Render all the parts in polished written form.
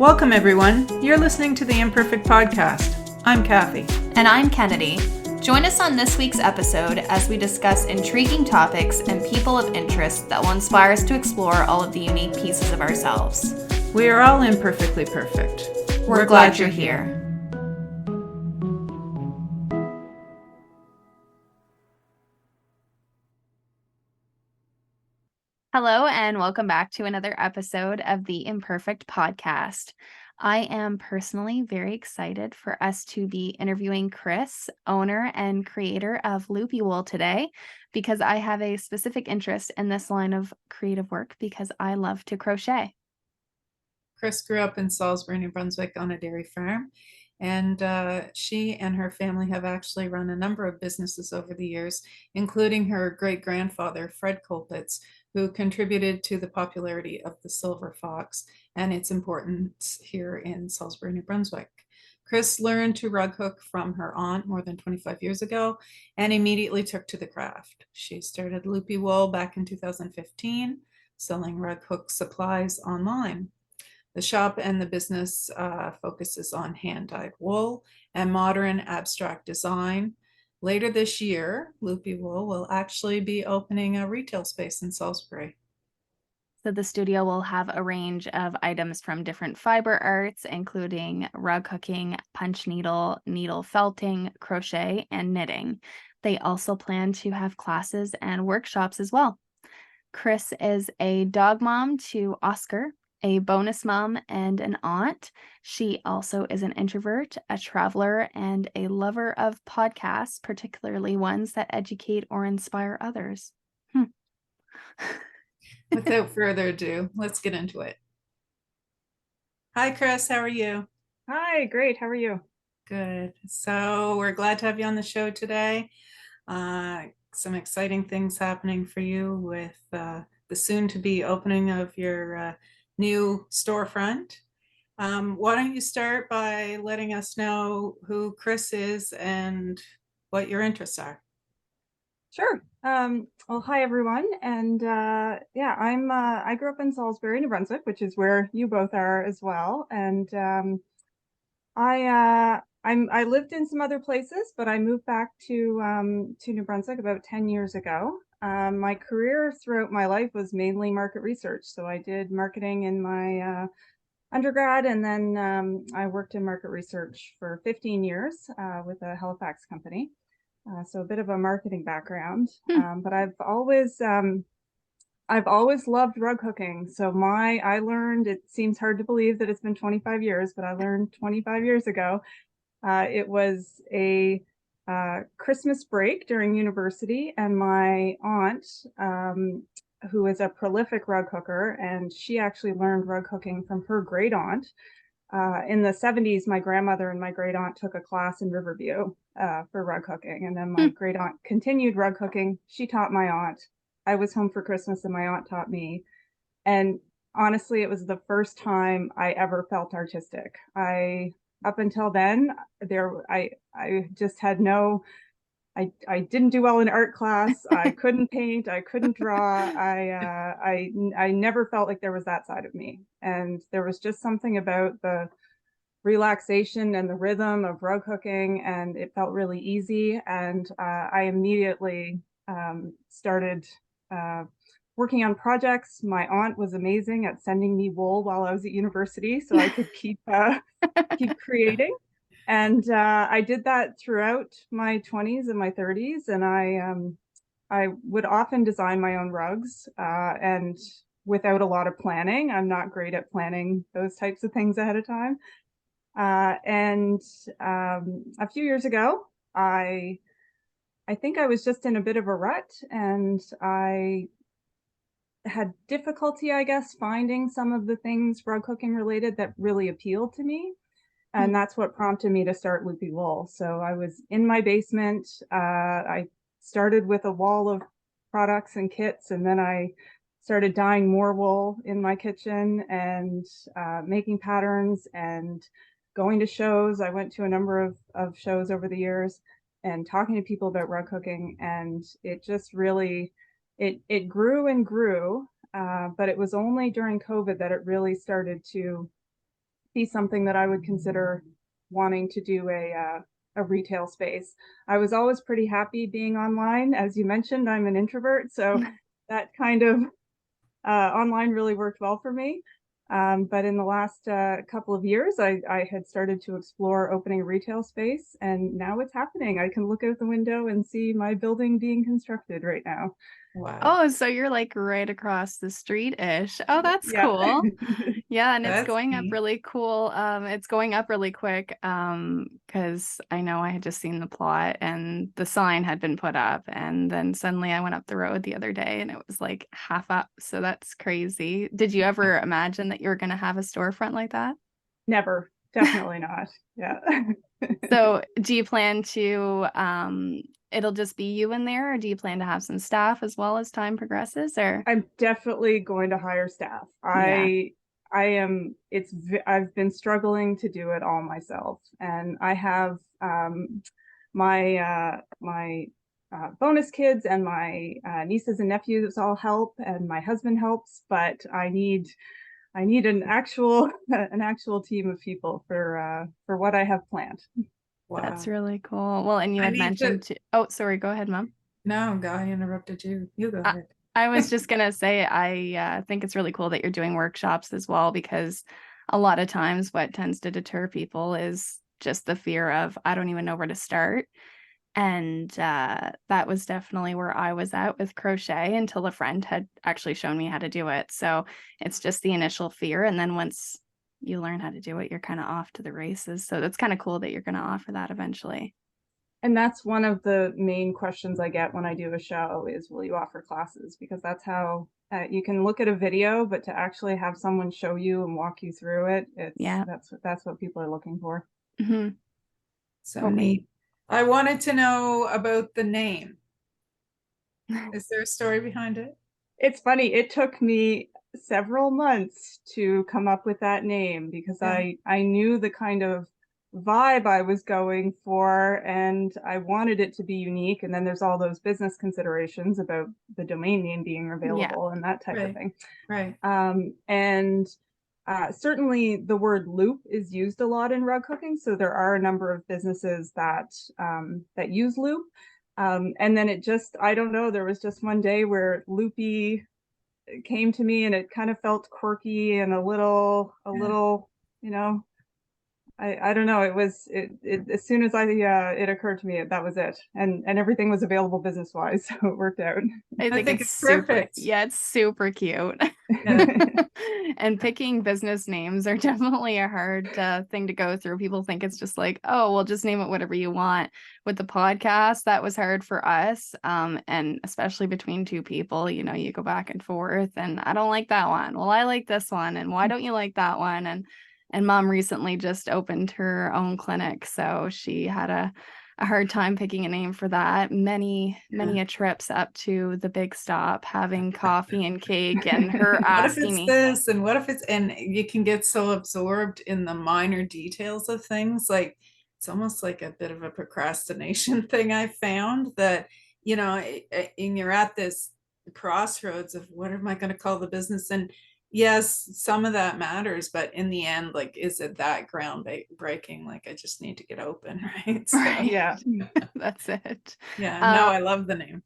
Welcome, everyone. You're listening to the ImPerfect Podcast. I'm Kathy. And I'm Kennedy. Join us on this week's episode as we discuss intriguing topics and people of interest that will inspire us to explore all of the unique pieces of ourselves. We are all imperfectly perfect. We're glad you're here. Hello, and welcome back to another episode of the ImPerfect Podcast. I am personally very excited for us to be interviewing Chris, owner and creator of Loopy Wool today, because I have a specific interest in this line of creative work because I love to crochet. Chris grew up in Salisbury, New Brunswick on a dairy farm, and she and her family have actually run a number of businesses over the years, including her great-grandfather, Fred Colpitts, who contributed to the popularity of the silver fox and its importance here in Salisbury, New Brunswick. Chris learned to rug hook from her aunt more than 25 years ago and immediately took to the craft. She started Loopy Wool back in 2015, selling rug hook supplies online. The shop and the business focuses on hand-dyed wool and modern abstract design. Later this year, Loopy Wool will actually be opening a retail space in Salisbury. So the studio will have a range of items from different fiber arts, including rug hooking, punch needle, needle felting, crochet, and knitting. They also plan to have classes and workshops as well. Chris is a dog mom to Oscar, a bonus mom, and an aunt. She also is an introvert, a traveler, and a lover of podcasts, particularly ones that educate or inspire others. Without further ado, let's get into it. Hi, Chris. How are you? Hi, great. How are you? Good. So we're glad to have you on the show today. Some exciting things happening for you with the soon-to-be opening of your new storefront. Why don't you start by letting us know who Chris is and what your interests are? Sure. Well, hi everyone. And I grew up in Salisbury, New Brunswick, which is where you both are as well. And I lived in some other places, but I moved back to New Brunswick about 10 years ago. My career throughout my life was mainly market research. So I did marketing in my undergrad, and then I worked in market research for 15 years with a Halifax company. So a bit of a marketing background, but I've always loved rug hooking. So I learned, it seems hard to believe that it's been 25 years, but I learned 25 years ago. It was a Christmas break during university, and my aunt, who is a prolific rug hooker, and she actually learned rug hooking from her great aunt. In the 70s, my grandmother and my great aunt took a class in Riverview for rug hooking, and then my great aunt continued rug hooking. She taught my aunt. I was home for Christmas and my aunt taught me. And honestly, it was the first time I ever felt artistic. Up until then, I just had I didn't do well in art class. I couldn't paint. I couldn't draw. I never felt like there was that side of me. And there was just something about the relaxation and the rhythm of rug hooking, and it felt really easy. And I immediately started working on projects. My aunt was amazing at sending me wool while I was at university, so I could keep creating. And I did that throughout my 20s and my 30s, and I would often design my own rugs, and without a lot of planning. I'm not great at planning those types of things ahead of time. And a few years ago, I think I was just in a bit of a rut, and I had difficulty, I guess, finding some of the things rug hooking related that really appealed to me. And that's what prompted me to start Loopy Wool. So I was in my basement. I started with a wall of products and kits, and then I started dyeing more wool in my kitchen and making patterns and going to shows. I went to a number of shows over the years and talking to people about rug hooking, and it just really, it grew and grew, but it was only during COVID that it really started to be something that I would consider wanting to do a retail space. I was always pretty happy being online. As you mentioned, I'm an introvert, so that kind of online really worked well for me. But in the last couple of years, I had started to explore opening a retail space, and now it's happening. I can look out the window and see my building being constructed right now. Wow. Oh, so you're like right across the street-ish. Oh, that's Yeah. cool. Yeah, and it's That's going up neat. really cool. It's going up really quick. Because I know I had just seen the plot and the sign had been put up, and then suddenly I went up the road the other day and it was like half up. So that's crazy. Did you ever imagine that you were gonna have a storefront like that? Never. Definitely not. Yeah. So do you plan to it'll just be you in there, or do you plan to have some staff as well as time progresses, or I'm definitely going to hire staff. Yeah. I've been struggling to do it all myself, and I have my bonus kids and my nieces and nephews all help, and my husband helps, but I need an actual team of people for what I have planned. That's Wow. really cool. Well, and you I had need to. mentioned oh, sorry, go ahead, Mom. No, I interrupted you. You go I, ahead. I was just gonna say I think it's really cool that you're doing workshops as well, because a lot of times what tends to deter people is just the fear of I don't even know where to start. And that was definitely where I was at with crochet until a friend had actually shown me how to do it. So it's just the initial fear. And then once you learn how to do it, you're kind of off to the races. So that's kind of cool that you're going to offer that eventually. And that's one of the main questions I get when I do a show is, will you offer classes? Because that's how you can look at a video, but to actually have someone show you and walk you through it, Yeah. that's what people are looking for. Mm-hmm. So neat. I wanted to know about the name. Is there a story behind it? It's funny. It took me several months to come up with that name because Yeah. I knew the kind of vibe I was going for, and I wanted it to be unique. And then there's all those business considerations about the domain name being available and that type of Right. thing. Right. And certainly the word loop is used a lot in rug hooking. So there are a number of businesses that use loop. And then I don't know, there was just one day where loopy came to me and it kind of felt quirky and a little, you know, I don't know. It was as soon as it occurred to me, that was it. And everything was available business wise. So it worked out. I think think it's it's super, perfect. yeah, it's super cute. Yeah. And picking business names are definitely a hard thing to go through. People think it's just like, oh, well, just name it whatever you want. With the podcast, that was hard for us. And especially between two people, you know, you go back and forth, and I don't like that one. Well, I like this one, and why don't you like that one? And Mom recently just opened her own clinic, so she had a hard time picking a name for that. Many a trips up to the big stop, having coffee and cake, and her What if asking it's me. this and what if it's, and you can get so absorbed in the minor details of things. Like it's almost like a bit of a procrastination thing I found that, you know, and you're at this crossroads of what am I going to call the business? And yes, some of that matters, but in the end, like, is it that groundbreaking? Like, I just need to get open, right? So, Right. Yeah. That's it. yeah, no, I love the name.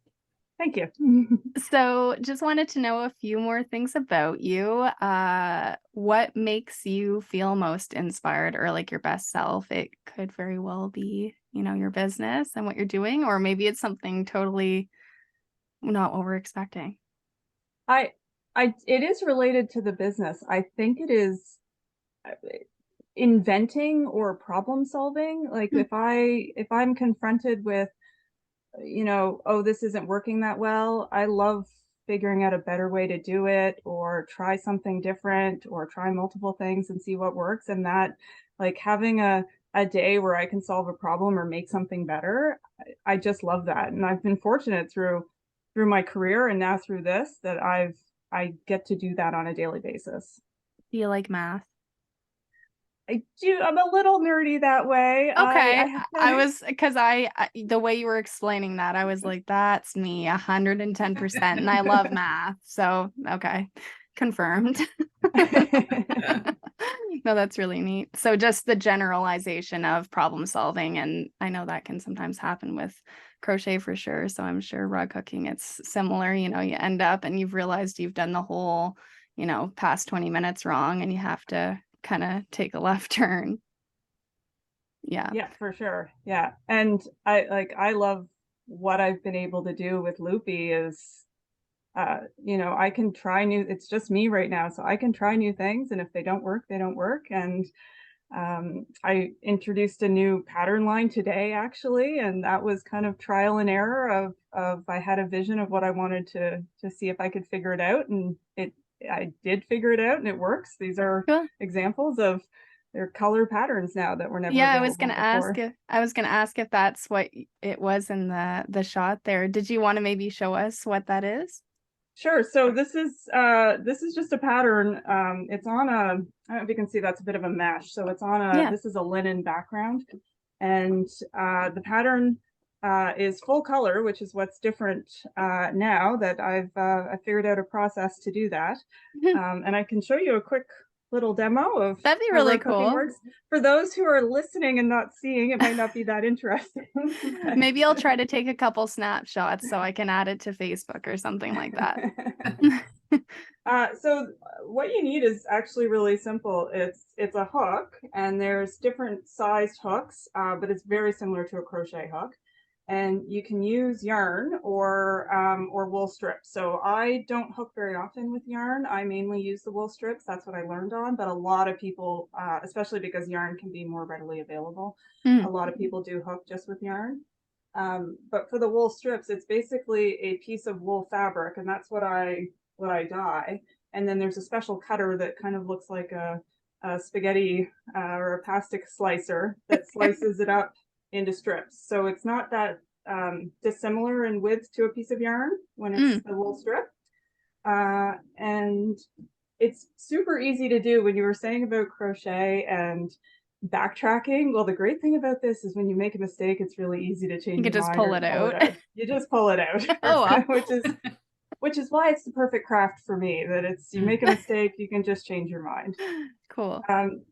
Thank you. So just wanted to know a few more things about you. What makes you feel most inspired or like your best self? It could very well be, you know, your business and what you're doing, or maybe it's something totally not what we're expecting. It is related to the business. I think it is inventing or problem solving. Like if I'm confronted with, you know, oh, this isn't working that well, I love figuring out a better way to do it, or try something different, or try multiple things and see what works. And that, like, having a day where I can solve a problem or make something better, I just love that. And I've been fortunate through my career and now through this that I get to do that on a daily basis. Do you like math? I do. I'm a little nerdy that way. Okay. I I was, because the way you were explaining that, I was like, that's me 110%. And I love math. So, okay. Confirmed. No, that's really neat. So just the generalization of problem solving, and I know that can sometimes happen with crochet for sure. So I'm sure rug hooking, it's similar. You end up and you've realized you've done the whole, past 20 minutes wrong, and you have to kind of take a left turn. Yeah. Yeah, for sure. Yeah. And I love what I've been able to do with Loopy is, I can try it's just me right now. So I can try new things, and if they don't work, they don't work. And I introduced a new pattern line today, actually, and that was kind of trial and error of I had a vision of what I wanted to see if I could figure it out, and I did figure it out, and it works. These are examples of their color patterns now that were never I was gonna ask if that's what it was in the shot there. Did you want to maybe show us what that is? Sure. So this is just a pattern. It's on I don't know if you can see, that's a bit of a mesh. So it's on this is a linen background, and the pattern is full color, which is what's different now that I figured out a process to do that. And I can show you a quick little demo of that'd be really cool. Works. For those who are listening and not seeing, it might not be that interesting. Maybe I'll try to take a couple snapshots so I can add it to Facebook or something like that. So what you need is actually really simple. It's a hook, and there's different sized hooks, but it's very similar to a crochet hook. And you can use yarn or wool strips. So I don't hook very often with yarn. I mainly use the wool strips. That's what I learned on. But a lot of people, especially because yarn can be more readily available, a lot of people do hook just with yarn. But for the wool strips, it's basically a piece of wool fabric, and that's what I dye. And then there's a special cutter that kind of looks like a spaghetti or a pasta slicer that slices it up into strips. So it's not that dissimilar in width to a piece of yarn when it's a wool strip. And it's super easy to do. When you were saying about crochet and backtracking, well, the great thing about this is when you make a mistake, it's really easy to change. You can just pull it out. You just pull it out. Oh, wow. which is why it's the perfect craft for me, that it's, you make a mistake, you can just change your mind. Cool.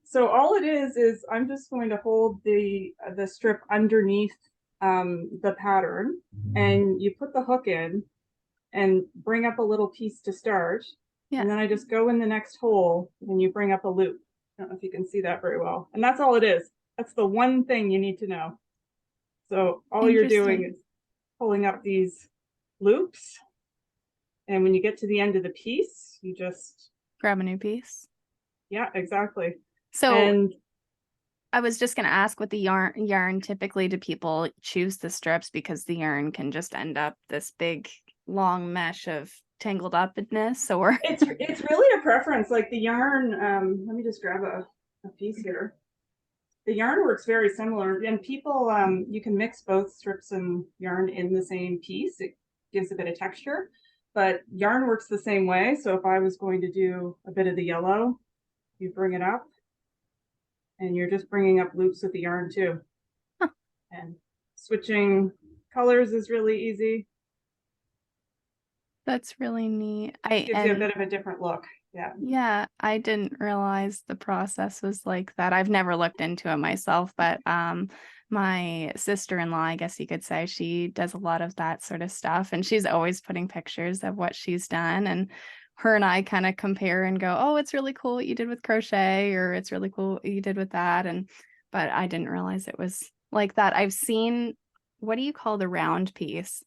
So all it is I'm just going to hold the strip underneath the pattern, and you put the hook in and bring up a little piece to start. Yeah. And then I just go in the next hole and you bring up a loop. I don't know if you can see that very well. And that's all it is. That's the one thing you need to know. So all you're doing is pulling up these loops. And when you get to the end of the piece, you just grab a new piece. Yeah, exactly. So I was just going to ask, with the yarn, typically do people choose the strips because the yarn can just end up this big long mesh of tangled upness, or it's really a preference. Like the yarn, let me just grab a piece here. The yarn works very similar, and people you can mix both strips and yarn in the same piece. It gives a bit of texture, but yarn works the same way. So if I was going to do a bit of the yellow, you bring it up and you're just bringing up loops with the yarn too. Huh. And switching colors is really easy. That's really neat. Gives you a bit of a different look. Yeah. Yeah, I didn't realize the process was like that. I've never looked into it myself, but my sister-in-law, I guess you could say, she does a lot of that sort of stuff, and she's always putting pictures of what she's done, and her and I kind of compare and go, oh, it's really cool what you did with crochet, or it's really cool what you did with that. But I didn't realize it was like that. I've seen, what do you call the round piece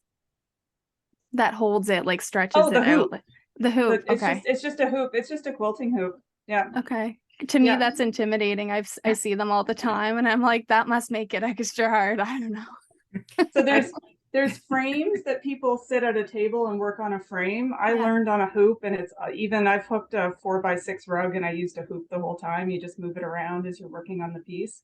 that holds it, like stretches it out? The hoop. Okay. It's just a hoop. It's just a quilting hoop. Yeah. Okay. To me, that's intimidating. I see them all the time, and I'm like, that must make it extra hard. I don't know. So there's frames that people sit at a table and work on a frame. I learned on a hoop, and it's even I've hooked a 4x6 rug, and I used a hoop the whole time. You just move it around as you're working on the piece.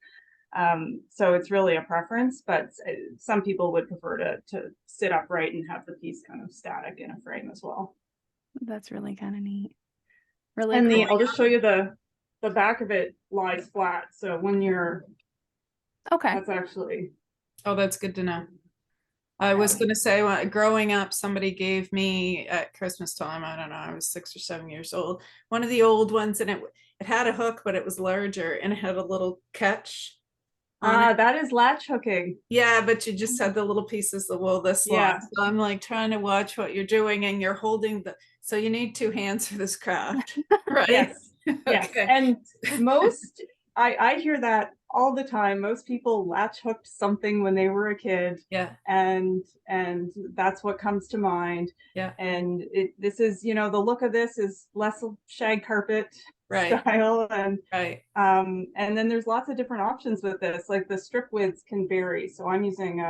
So it's really a preference, but some people would prefer to sit upright and have the piece kind of static in a frame as well. That's really kind of neat. Really and cool. I'll just show you the back of it lies flat. So when you're okay, that's actually that's good to know. I was going to say, growing up, somebody gave me at Christmas time, I don't know, I was 6 or 7 years old, one of the old ones, and it had a hook, but it was larger, and it had a little catch on it. That is latch hooking. Yeah, but you just had the little pieces of wool this long. Yeah. So I'm like trying to watch what you're doing, and you're holding so you need 2 hands for this craft, right? Yes. Yes. Okay. And I hear that all the time. Most people latch hooked something when they were a kid. Yeah. And that's what comes to mind. Yeah. And this is, the look of this is less shag carpet style. And right. And then there's lots of different options with this. Like the strip widths can vary. So I'm using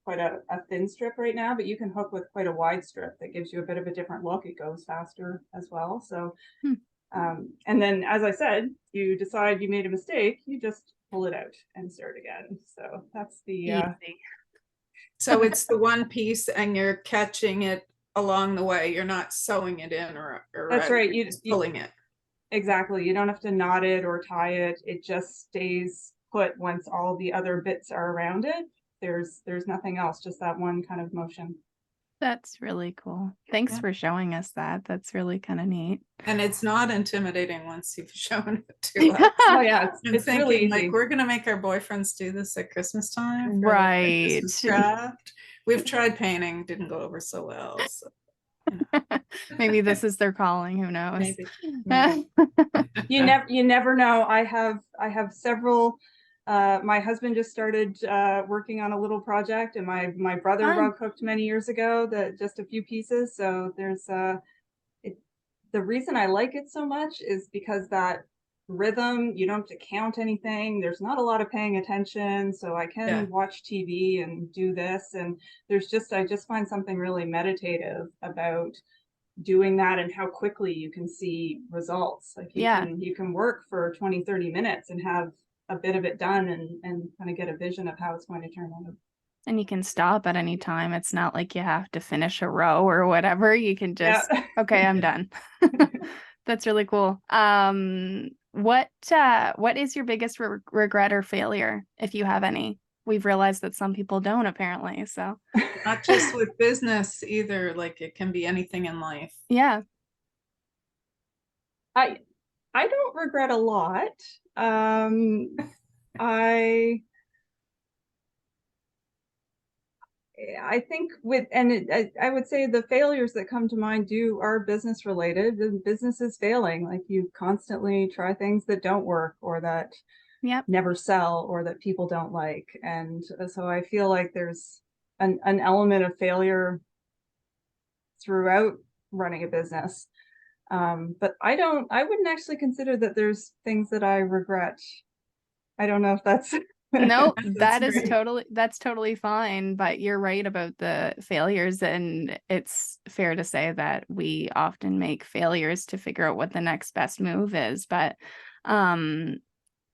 quite a thin strip right now, but you can hook with quite a wide strip that gives you a bit of a different look. It goes faster as well. So and then, as I said, you decide you made a mistake, you just pull it out and start again. So that's the so it's the one piece and you're catching it along the way. You're not sewing it in or that's right. You're just pulling it. Exactly. You don't have to knot it or tie it. It just stays put once all the other bits are around it. There's nothing else, just that one kind of motion. That's really cool. Thanks for showing us that. That's really kind of neat. And it's not intimidating once you've shown it to us. Oh yeah, it's thinking, really easy. like, we're gonna make our boyfriends do this at Christmas time, right? Craft. We've tried painting, didn't go over so well. So, maybe this is their calling. Who knows? Maybe. You never know. I have several. My husband just started working on a little project, and my brother rug hooked many years ago. Just a few pieces. So there's the reason I like it so much is because that rhythm, you don't have to count anything. There's not a lot of paying attention, so I can watch TV and do this. And I just find something really meditative about doing that and how quickly you can see results. Like you can work for 20-30 minutes and have a bit of it done and kind of get a vision of how it's going to turn out. And you can stop at any time. It's not like you have to finish a row or whatever. You can just, okay, I'm done. That's really cool. What is your biggest regret or failure, if you have any? We've realized that some people don't, apparently. So not just with business either. Like it can be anything in life. Yeah. I don't regret a lot. I think I would say the failures that come to mind are business related. The business is failing. Like you constantly try things that don't work or that never sell or that people don't like. And so I feel like there's an element of failure throughout running a business. But I wouldn't actually consider that there's things that I regret. I don't know if that's no, that's totally fine. But you're right about the failures, and it's fair to say that we often make failures to figure out what the next best move is. But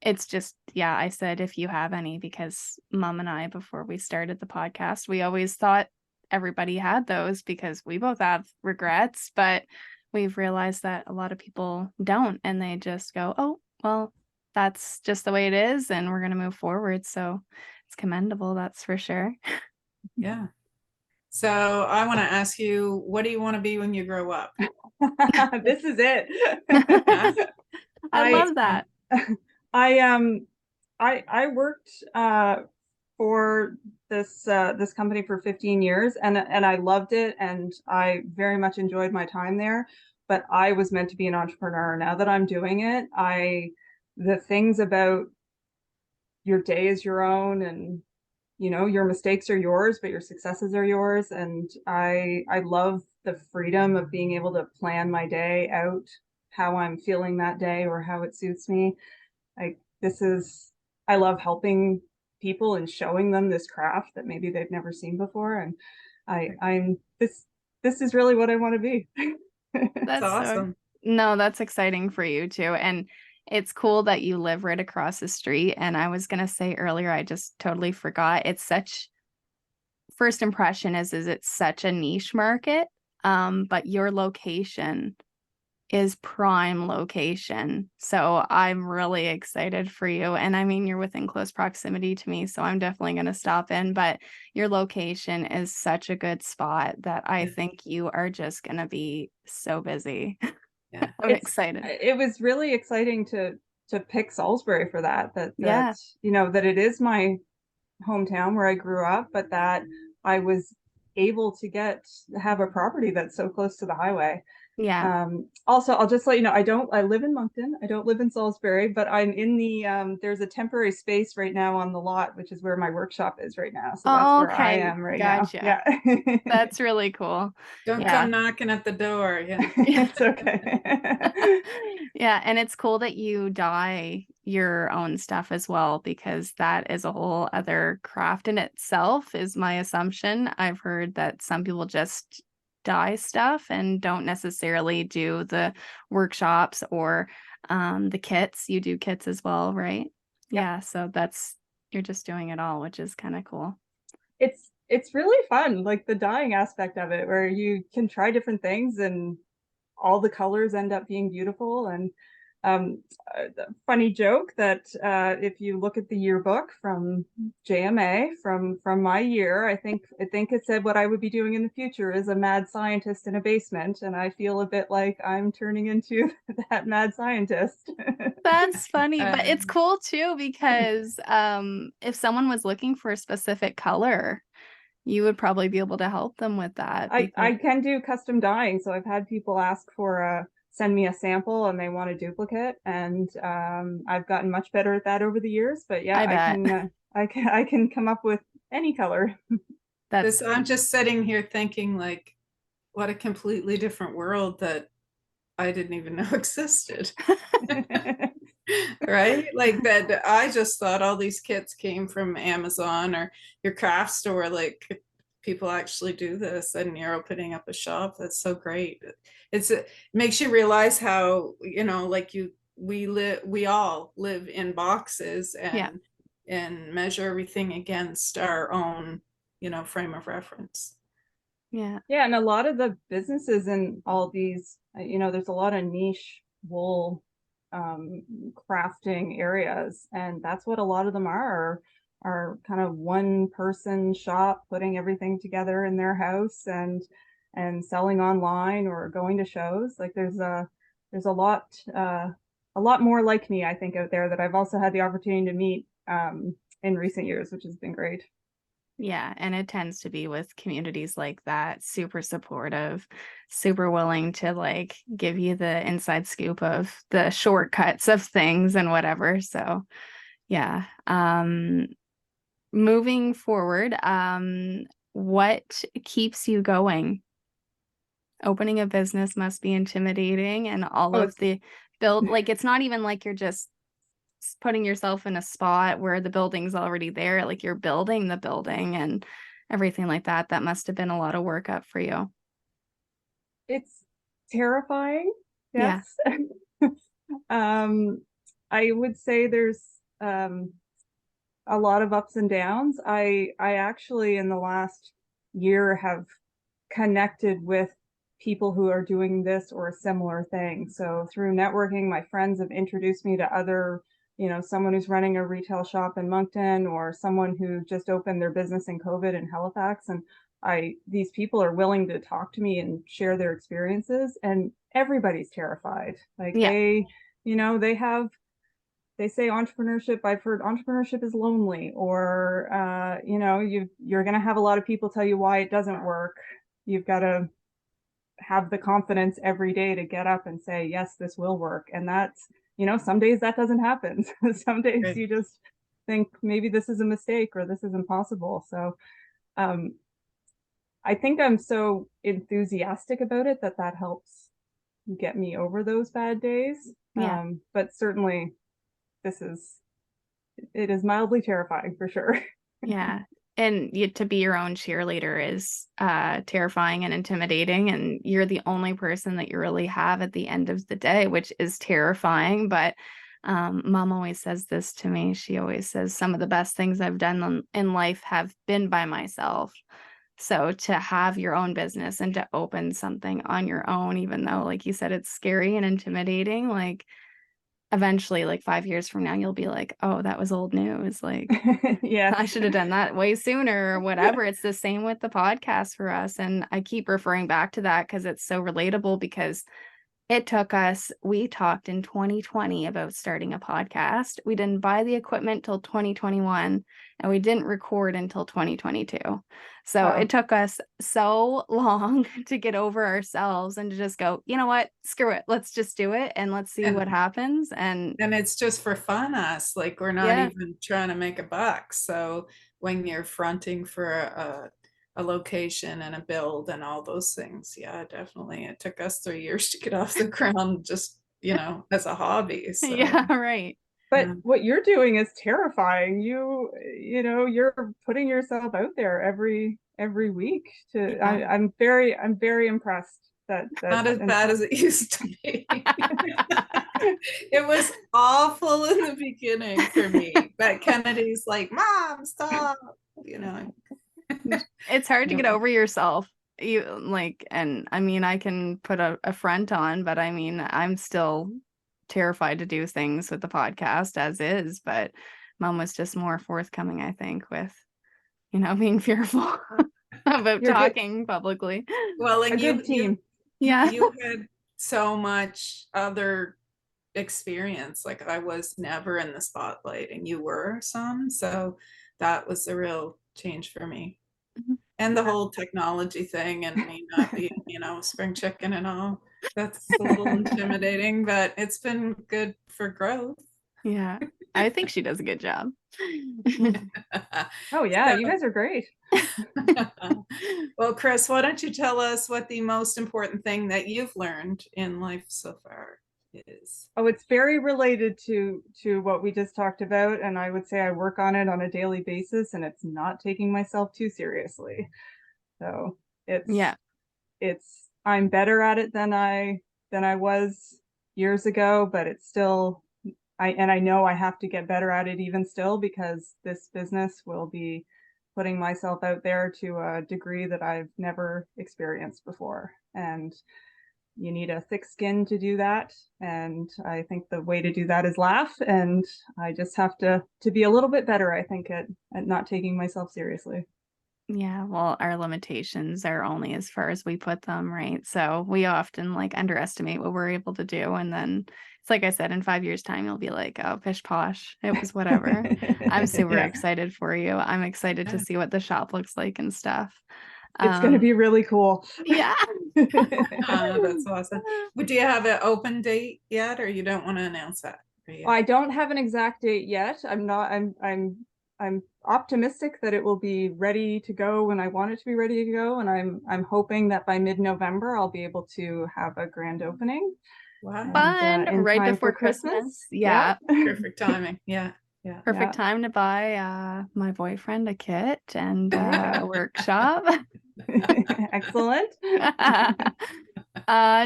it's just, I said if you have any, because Mom and I, before we started the podcast, we always thought everybody had those because we both have regrets, but we've realized that a lot of people don't, and they just go, oh, well, that's just the way it is, and we're going to move forward. So it's commendable, that's for sure. Yeah. So I want to ask you, what do you want to be when you grow up? This is it. I love that. I worked for this company for 15 years and I loved it, and I very much enjoyed my time there, but I was meant to be an entrepreneur. Now that I'm doing it, the things about your day is your own, and your mistakes are yours, but your successes are yours. And I love the freedom of being able to plan my day out, how I'm feeling that day or how it suits me. I love helping people and showing them this craft that maybe they've never seen before. And this is really what I want to be. That's awesome. That's exciting for you too. And it's cool that you live right across the street. And I was going to say earlier, I just totally forgot. First impression is it's such a niche market. But your location is prime location. So I'm really excited for you. And I mean, you're within close proximity to me, so I'm definitely going to stop in. But your location is such a good spot that I think you are just going to be so busy. Yeah. I'm excited. It was really exciting to pick Salisbury for that Yeah. you know, that it is my hometown where I grew up, but that I was able to have a property that's so close to the highway. Yeah. Also, I'll just let you know, I live in Moncton. I don't live in Salisbury, but I'm in there's a temporary space right now on the lot, which is where my workshop is right now. So that's Oh, where I okay. am right Gotcha. now. Yeah. That's really cool. Don't Yeah. come knocking at the door. Yeah. It's okay. Yeah, and it's cool that you dye your own stuff as well, because that is a whole other craft in itself, is my assumption. I've heard that some people just dye stuff and don't necessarily do the workshops or the kits. You do kits as well, right? Yep. Yeah, so you're just doing it all, which is kind of cool. It's really fun, like the dyeing aspect of it, where you can try different things and all the colors end up being beautiful. And funny joke that if you look at the yearbook from JMA from my year, I think it said what I would be doing in the future is a mad scientist in a basement, and I feel a bit like I'm turning into that mad scientist. That's funny, but it's cool too, because if someone was looking for a specific color, you would probably be able to help them with that. I can do custom dyeing, so I've had people ask for send me a sample and they want a duplicate, and I've gotten much better at that over the years. But yeah, I can come up with any color. I'm just sitting here thinking, like, what a completely different world that I didn't even know existed. Right? Like that, I just thought all these kits came from Amazon or your craft store. Like, people actually do this, and you're opening up a shop. That's so great. It makes you realize how, you know, like we all live in boxes and measure everything against our own, you know, frame of reference. Yeah. Yeah, and a lot of the businesses in all these, you know, there's a lot of niche wool crafting areas, and that's what a lot of them are kind of one person shop putting everything together in their house and selling online or going to shows. Like there's a lot more like me, I think, out there that I've also had the opportunity to meet in recent years, which has been great. Yeah, and it tends to be with communities like that, super supportive, super willing to like give you the inside scoop of the shortcuts of things and whatever. So yeah. Moving forward, what keeps you going? Opening a business must be intimidating, and all of the build, like it's not even like you're just putting yourself in a spot where the building's already there, like you're building the building and everything like that. That must have been a lot of work up for you. It's terrifying. Yes. Yeah. I would say there's a lot of ups and downs. I actually in the last year have connected with people who are doing this or a similar thing. So through networking, my friends have introduced me to other, you know, someone who's running a retail shop in Moncton, or someone who just opened their business in COVID in Halifax. And these people are willing to talk to me and share their experiences, and everybody's terrified. Like they, you know, they say entrepreneurship, I've heard entrepreneurship is lonely, or you know, you're going to have a lot of people tell you why it doesn't work. You've got to have the confidence every day to get up and say, yes, this will work. And that's, you know, some days that doesn't happen. Some days you just think maybe this is a mistake or this is impossible. So I think I'm so enthusiastic about it that helps get me over those bad days. But certainly it is mildly terrifying for sure. Yeah. And to be your own cheerleader is terrifying and intimidating, and you're the only person that you really have at the end of the day, which is terrifying. But Mom always says this to me. She always says some of the best things I've done in life have been by myself. So to have your own business and to open something on your own, even though, like you said, it's scary and intimidating, like eventually, like 5 years from now, you'll be like, oh, that was old news. Like, Yes. I should have done that way sooner or whatever. It's the same with the podcast for us. And I keep referring back to that because it's so relatable, because it took us, we talked in 2020 about starting a podcast. We didn't buy the equipment till 2021, and we didn't record until 2022. So Wow. it took us so long to get over ourselves and to just go, you know what, screw it. Let's just do it and let's see what happens. And it's just for fun, us, like we're not Yeah. even trying to make a buck. So when you're fronting for a location and a build and all those things, yeah, definitely. It took us 3 years to get off the ground, just, as a hobby. So yeah, right. But what you're doing is terrifying. You're putting yourself out there every week to, Yeah. I'm very impressed that Not as bad as it used to be. It was awful in the beginning for me, but Kennedy's like, Mom, stop, It's hard to get Yeah. over yourself. And I mean, I can put a front on, but I mean, I'm still terrified to do things with the podcast as is, but Mom was just more forthcoming, I think, with, being fearful about You're good. talking publicly. Well, A and good team. Yeah. you had so much other experience. Like I was never in the spotlight and you were some. So that was a real change for me. Mhm. And the whole technology thing and me not being, spring chicken and all. That's a little intimidating, but it's been good for growth. Yeah. I think she does a good job. Oh yeah, you guys are great. Well, Chris, why don't you tell us what the most important thing that you've learned in life so far is? Oh, it's very related to what we just talked about, and I would say I work on it on a daily basis, and it's not taking myself too seriously. So it's I'm better at it than I was years ago, but it's still, I know I have to get better at it even still, because this business will be putting myself out there to a degree that I've never experienced before. And you need a thick skin to do that. And I think the way to do that is laugh. And I just have to be a little bit better, I think, at not taking myself seriously. Yeah, well, our limitations are only as far as we put them, right? So we often underestimate what we're able to do. And then it's like I said, in 5 years' time, you'll be like, oh, pish posh, it was whatever. I'm super excited for you. I'm excited to see what the shop looks like and stuff. It's going to be really cool. Yeah. That's awesome. Do you have an open date yet, or you don't want to announce that? I don't have an exact date yet. I'm optimistic that it will be ready to go when I want it to be ready to go, and I'm hoping that by mid-November I'll be able to have a grand opening. Wow. Fun, right before Christmas. Yeah. Perfect timing. Yeah. Perfect time to buy my boyfriend a kit and a workshop. Excellent.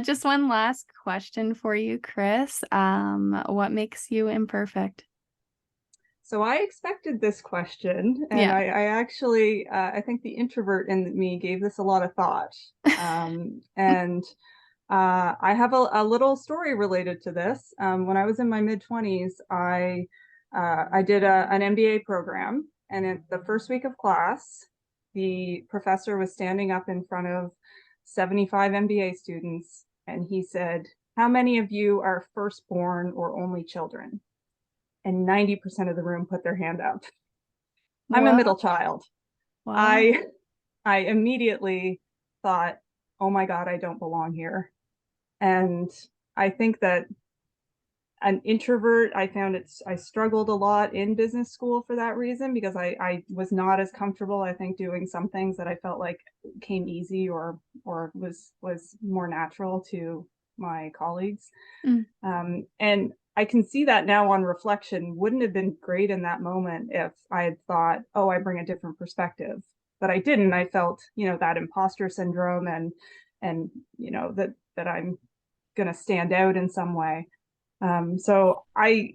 Just one last question for you, Chris. What makes you imperfect? So I expected this question, and I actually, I think the introvert in me gave this a lot of thought. And I have a little story related to this. When I was in my mid-20s, I did an MBA program, and in the first week of class, the professor was standing up in front of 75 MBA students, and he said, "How many of you are firstborn or only children?" And 90% of the room put their hand up. I'm a middle child. Wow. I immediately thought, oh my God, I don't belong here. And I think that an introvert, I struggled a lot in business school for that reason, because I was not as comfortable, I think, doing some things that I felt like came easy or was more natural to my colleagues. And I can see that now on reflection. Wouldn't have been great in that moment if I had thought, oh, I bring a different perspective. But I didn't. I felt, that imposter syndrome and that I'm going to stand out in some way. So I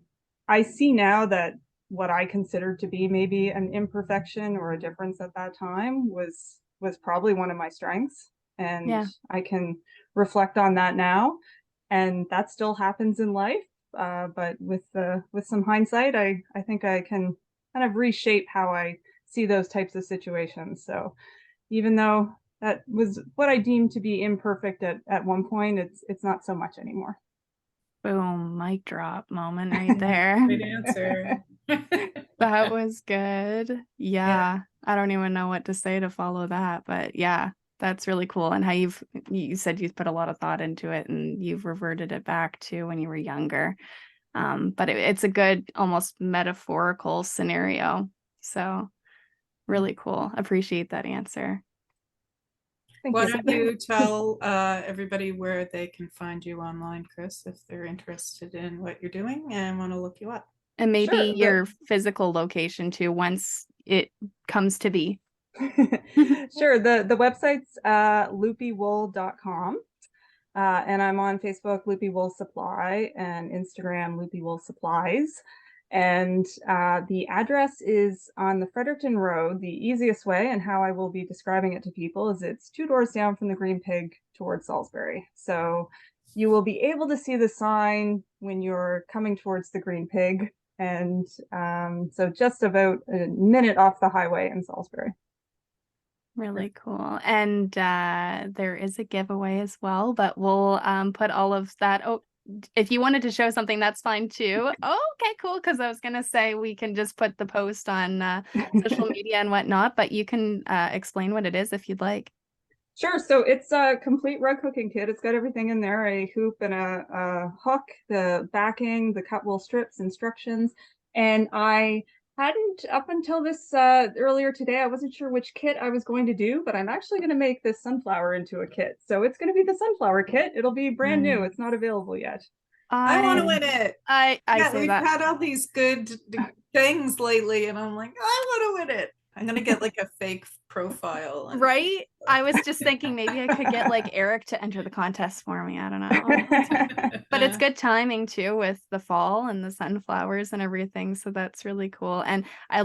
see now that what I considered to be maybe an imperfection or a difference at that time was was probably one of my strengths. And Yeah. I can reflect on that now. And that still happens in life. But with some hindsight, I think I can kind of reshape how I see those types of situations. So even though that was what I deemed to be imperfect at one point, it's not so much anymore. Boom, mic drop moment right there. Great answer. That was good. Yeah. I don't even know what to say to follow that, but yeah, that's really cool. And how you said you've put a lot of thought into it and you've reverted it back to when you were younger. But it's a good, almost metaphorical scenario. So really cool. Appreciate that answer. Thank Why you. don't you tell everybody where they can find you online, Chris, if they're interested in what you're doing and want to look you up? And maybe Sure, your physical location too, once it comes to be. Sure. The website's loopywool.com. And I'm on Facebook, Loopy Wool Supply, and Instagram, Loopy Wool Supplies. And the address is on the Fredericton Road. The easiest way, and how I will be describing it to people, is it's 2 doors down from the Green Pig towards Salisbury. So you will be able to see the sign when you're coming towards the Green Pig. And so just about a minute off the highway in Salisbury. Really cool. And there is a giveaway as well, but we'll put all of that. Oh, if you wanted to show something, that's fine too. Oh, okay, cool. Because I was going to say we can just put the post on social media and whatnot, but you can explain what it is if you'd like. Sure. So it's a complete rug hooking kit. It's got everything in there, a hoop and a hook, the backing, the cut wool strips, instructions. And I hadn't, up until this earlier today, I wasn't sure which kit I was going to do, but I'm actually going to make this sunflower into a kit. So it's going to be the sunflower kit. It'll be brand new. It's not available yet. I want to win it. We've had all these good things lately, and I'm like, I want to win it. I'm gonna get like a fake profile. Right? I was just thinking maybe I could get like Eric to enter the contest for me. I don't know. But it's good timing too with the fall and the sunflowers and everything. So that's really cool. And I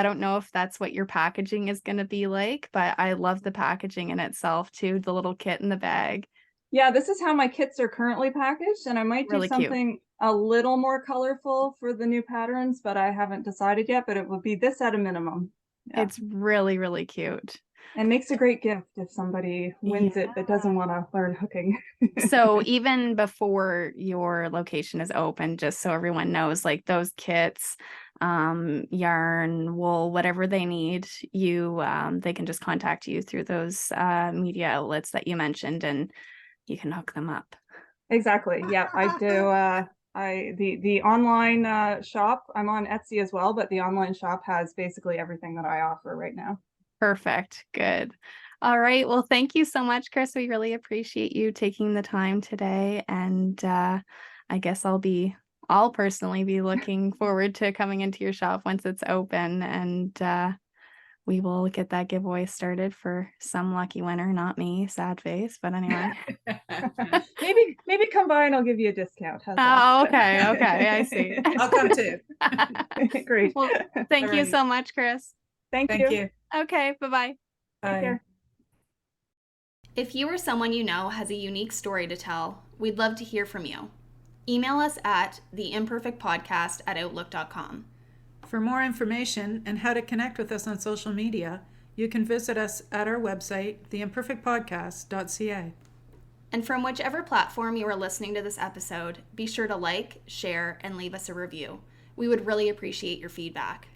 don't know if that's what your packaging is going to be like, but I love the packaging in itself too. The little kit in the bag. Yeah, this is how my kits are currently packaged, and I might do something a little more colorful for the new patterns, but I haven't decided yet, but it will be this at a minimum. Yeah. It's really, really cute. And makes a great gift if somebody wins it that doesn't want to learn hooking. So even before your location is open, just so everyone knows, like those kits, yarn, wool, whatever they need, they can just contact you through those media outlets that you mentioned, and you can hook them up. Exactly. Yeah, I do. The online shop, I'm on Etsy as well, but the online shop has basically everything that I offer right now. Perfect. Good. All right. Well, thank you so much, Chris. We really appreciate you taking the time today. And I guess I'll personally be looking forward to coming into your shop once it's open, and we will get that giveaway started for some lucky winner, not me, sad face, but anyway. maybe come by and I'll give you a discount. Oh, okay. I see. I'll come too. Great. Well, thank you so much, Chris. Thank you. Okay, bye-bye. Take care. If you or someone you know has a unique story to tell, we'd love to hear from you. Email us at theimperfectpodcast@outlook.com. For more information and how to connect with us on social media, you can visit us at our website, theimperfectpodcast.ca. And from whichever platform you are listening to this episode, be sure to like, share, and leave us a review. We would really appreciate your feedback.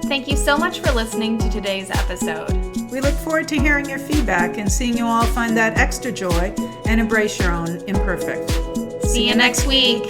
Thank you so much for listening to today's episode. We look forward to hearing your feedback and seeing you all find that extra joy and embrace your own imperfect. See you next week.